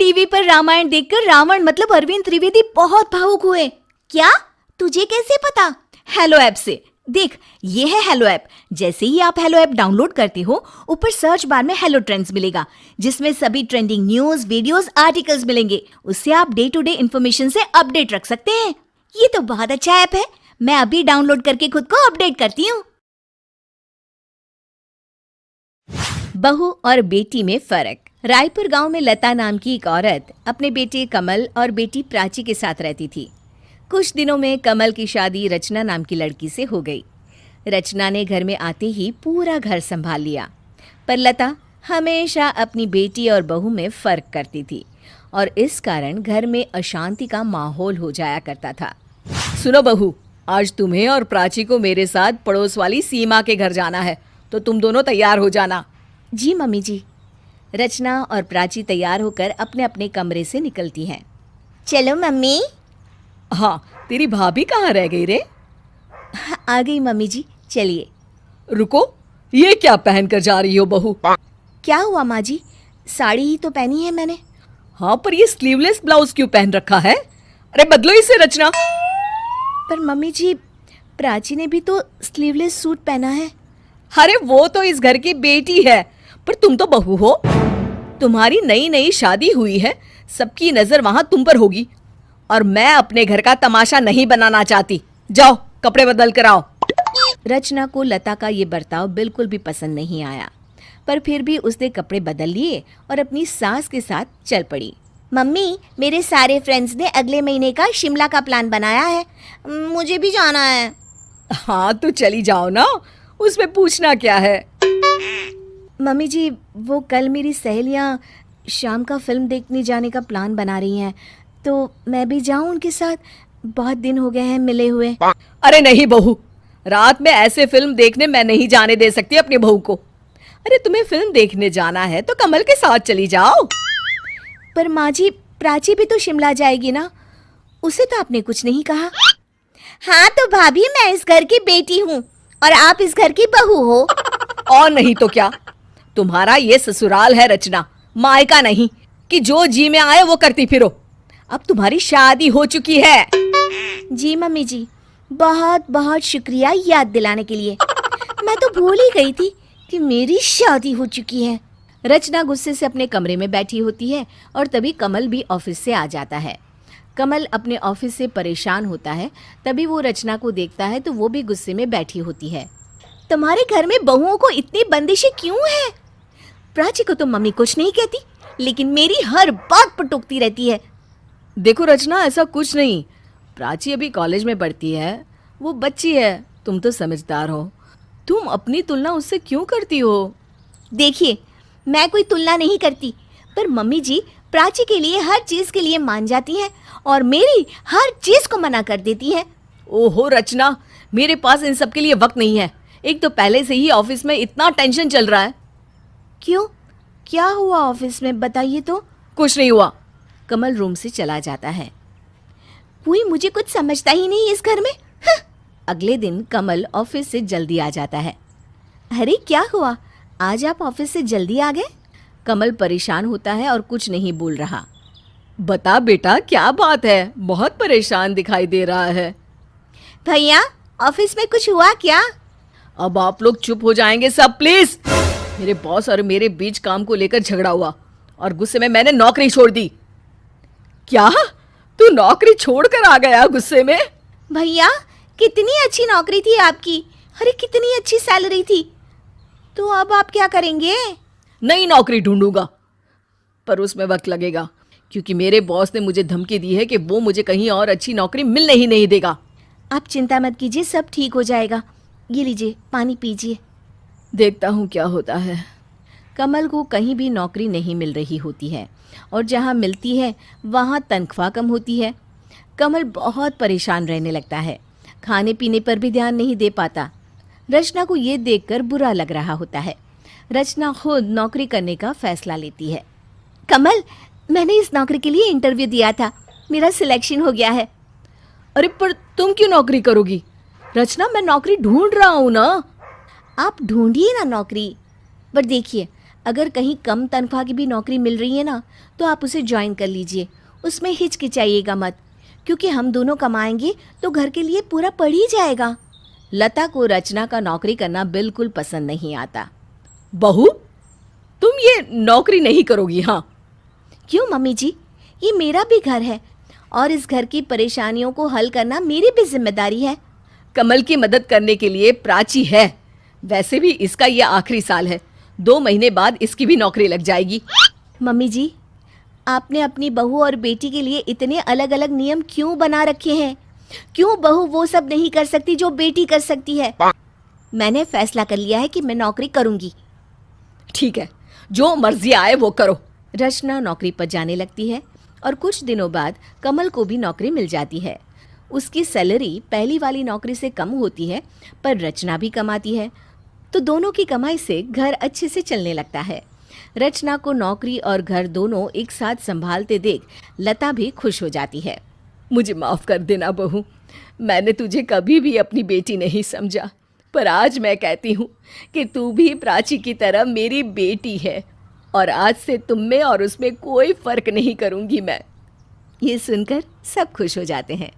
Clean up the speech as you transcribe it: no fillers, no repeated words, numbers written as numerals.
TV पर रामायण देखकर रावण मतलब अरविंद त्रिवेदी बहुत भावुक हुए। क्या? तुझे कैसे पता? हेलो ऐप से। देख, ये है हेलो ऐप। जैसे ही आप हेलो ऐप डाउनलोड करते हो, ऊपर सर्च बार में हेलो ट्रेंड्स मिलेगा, जिसमें सभी ट्रेंडिंग न्यूज, वीडियोस, आर्टिकल्स मिलेंगे। उससे आप डे टू डे इन्फॉर्मेशन से अपडेट रख सकते हैं। ये तो बहुत अच्छा ऐप है। मैं अभी डाउनलोड करके खुद को अपडेट करती हूँ। बहू और बेटी में फर्क। रायपुर गांव में लता नाम की एक औरत अपने बेटे कमल और बेटी प्राची के साथ रहती थी। कुछ दिनों में कमल की शादी रचना नाम की लड़की से हो गई। रचना ने घर में आते ही पूरा घर संभाल लिया, पर लता हमेशा अपनी बेटी और बहू में फर्क करती थी और इस कारण घर में अशांति का माहौल हो जाया करता था। सुनो बहू, आज तुम्हें और प्राची को मेरे साथ पड़ोस वाली सीमा के घर जाना है, तो तुम दोनों तैयार हो जाना। जी मम्मी जी। रचना और प्राची तैयार होकर अपने अपने कमरे से निकलती हैं। चलो मम्मी। हाँ, तेरी भाभी कहाँ रह गई रे? आ गई मम्मी जी, चलिए। रुको, ये क्या पहन कर जा रही हो बहू? क्या हुआ माँ जी? साड़ी ही तो पहनी है मैंने। हाँ, पर ये स्लीवलेस ब्लाउज क्यों पहन रखा है? अरे बदलो इसे रचना। पर मम्मी जी, प्राची ने भी तो स्लीवलेस सूट पहना है। अरे वो तो इस घर की बेटी है, पर तुम तो बहू हो। तुम्हारी नई नई शादी हुई है, सबकी नजर वहां तुम पर होगी और मैं अपने घर का तमाशा नहीं बनाना चाहती। जाओ कपड़े बदल कर आओ। रचना को लता का ये बर्ताव बिल्कुल भी पसंद नहीं आया, पर फिर भी उसने कपड़े बदल लिए और अपनी सास के साथ चल पड़ी। मम्मी, मेरे सारे फ्रेंड्स ने अगले महीने का शिमला का प्लान बनाया है, मुझे भी जाना है। हाँ तो चली जाओ ना, उसमें पूछना क्या है? मम्मी जी, वो कल मेरी सहेलियाँ शाम का फिल्म देखने जाने का प्लान बना रही हैं, तो मैं भी जाऊं उनके साथ। बहुत दिन हो गए हैं मिले हुए। अरे नहीं बहू, रात में ऐसे फिल्म देखने मैं नहीं जाने दे सकती अपनी बहू को। अरे तुम्हें फिल्म देखने जाना है तो कमल के साथ चली जाओ। पर माँ जी, प्राची भी तो शिमला जाएगी ना, उसे तो आपने कुछ नहीं कहा। हाँ तो भाभी, मैं इस घर की बेटी हूँ और आप इस घर की बहू हो। और नहीं तो क्या, तुम्हारा ये ससुराल है रचना, मायका नहीं कि जो जी में आए वो करती फिरो। अब तुम्हारी शादी हो चुकी है। जी मम्मी जी, बहुत बहुत शुक्रिया याद दिलाने के लिए। मैं तो भूल ही गई थी कि मेरी शादी हो चुकी है। रचना गुस्से से अपने कमरे में बैठी होती है और तभी कमल भी ऑफिस से आ जाता है। कमल अपने ऑफिस से परेशान होता है, तभी वो रचना को देखता है तो वो भी गुस्से में बैठी होती है। तुम्हारे घर में बहुओं को इतनी बंदिशें क्यों हैं? प्राची को तो मम्मी कुछ नहीं कहती, लेकिन मेरी हर बात पर टोकती रहती है। देखो रचना, ऐसा कुछ नहीं। प्राची अभी कॉलेज में पढ़ती है, वो बच्ची है, तुम तो समझदार हो। तुम अपनी तुलना उससे क्यों करती हो? देखिए, मैं कोई तुलना नहीं करती, पर मम्मी जी प्राची के लिए हर चीज के लिए मान जाती हैं और मेरी हर चीज को मना कर देती हैं। ओहो रचना, मेरे पास इन सब के लिए वक्त नहीं है। एक तो पहले से ही ऑफिस में इतना टेंशन चल रहा है। क्यों? क्या हुआ ऑफिस में, बताइए तो। कुछ नहीं हुआ। कमल रूम से चला जाता है। कोई मुझे कुछ समझता ही नहीं इस घर में। अगले दिन कमल ऑफिस से जल्दी आ जाता है। अरे क्या हुआ, आज आप ऑफिस से जल्दी आ गए? कमल परेशान होता है और कुछ नहीं बोल रहा। बता बेटा, क्या बात है? बहुत परेशान दिखाई दे रहा है। भैया, ऑफिस में कुछ हुआ क्या? अब आप लोग चुप हो जाएंगे सब प्लीज। मेरे बॉस और मेरे बीच काम को लेकर झगड़ा हुआ और गुस्से में मैंने नौकरी छोड़ दी। क्या? तू नौकरी छोड़कर आ गया गुस्से में? भैया, कितनी अच्छी नौकरी थी आपकी। अरे कितनी अच्छी सैलरी थी। तो अब आप क्या करेंगे? नई नौकरी ढूंढूंगा, पर उसमें वक्त लगेगा, क्योंकि मेरे बॉस ने मुझे धमकी दी है कि वो मुझे कहीं और अच्छी नौकरी मिलने ही नहीं देगा। आप चिंता मत कीजिए, सब ठीक हो जाएगा। ये लीजिए, पानी पीजिए। देखता हूँ क्या होता है। कमल को कहीं भी नौकरी नहीं मिल रही होती है और जहाँ मिलती है वहाँ तनख्वाह कम होती है। कमल बहुत परेशान रहने लगता है, खाने पीने पर भी ध्यान नहीं दे पाता। रचना को ये देखकर बुरा लग रहा होता है। रचना खुद नौकरी करने का फैसला लेती है। कमल, मैंने इस नौकरी के लिए इंटरव्यू दिया था, मेरा सिलेक्शन हो गया है। अरे पर तुम क्यों नौकरी करोगी? रचना, मैं नौकरी ढूंढ रहा हूँ ना। आप ढूंढिए ना नौकरी, पर देखिए अगर कहीं कम तनख्वाह की भी नौकरी मिल रही है ना, तो आप उसे ज्वाइन कर लीजिए। उसमें हिचकिचाइएगा मत, क्योंकि हम दोनों कमाएंगे तो घर के लिए पूरा पड़ ही जाएगा। लता को रचना का नौकरी करना बिल्कुल पसंद नहीं आता। बहू, तुम ये नौकरी नहीं करोगी? हाँ। क्यों मम्मी जी, ये मेरा भी घर है और इस घर की परेशानियों को हल करना मेरी भी जिम्मेदारी है। कमल की मदद करने के लिए प्राची है। वैसे भी इसका ये आखिरी साल है, 2 महीने बाद इसकी भी नौकरी लग जाएगी। मम्मी जी, आपने अपनी बहू और बेटी के लिए इतने अलग अलग नियम क्यों बना रखे हैं? क्यों बहू वो सब नहीं कर सकती जो बेटी कर सकती है? मैंने फैसला कर लिया है कि मैं नौकरी करूंगी। ठीक है, जो मर्जी आए वो करो। रचना नौकरी पर जाने लगती है और कुछ दिनों बाद कमल को भी नौकरी मिल जाती है। उसकी सैलरी पहली वाली नौकरी से कम होती है, पर रचना भी कमाती है, तो दोनों की कमाई से घर अच्छे से चलने लगता है। रचना को नौकरी और घर दोनों एक साथ संभालते देख लता भी खुश हो जाती है। मुझे माफ कर देना बहू, मैंने तुझे कभी भी अपनी बेटी नहीं समझा, पर आज मैं कहती हूँ कि तू भी प्राची की तरह मेरी बेटी है और आज से तुम में और उसमें कोई फर्क नहीं करूँगी मैं। ये सुनकर सब खुश हो जाते हैं।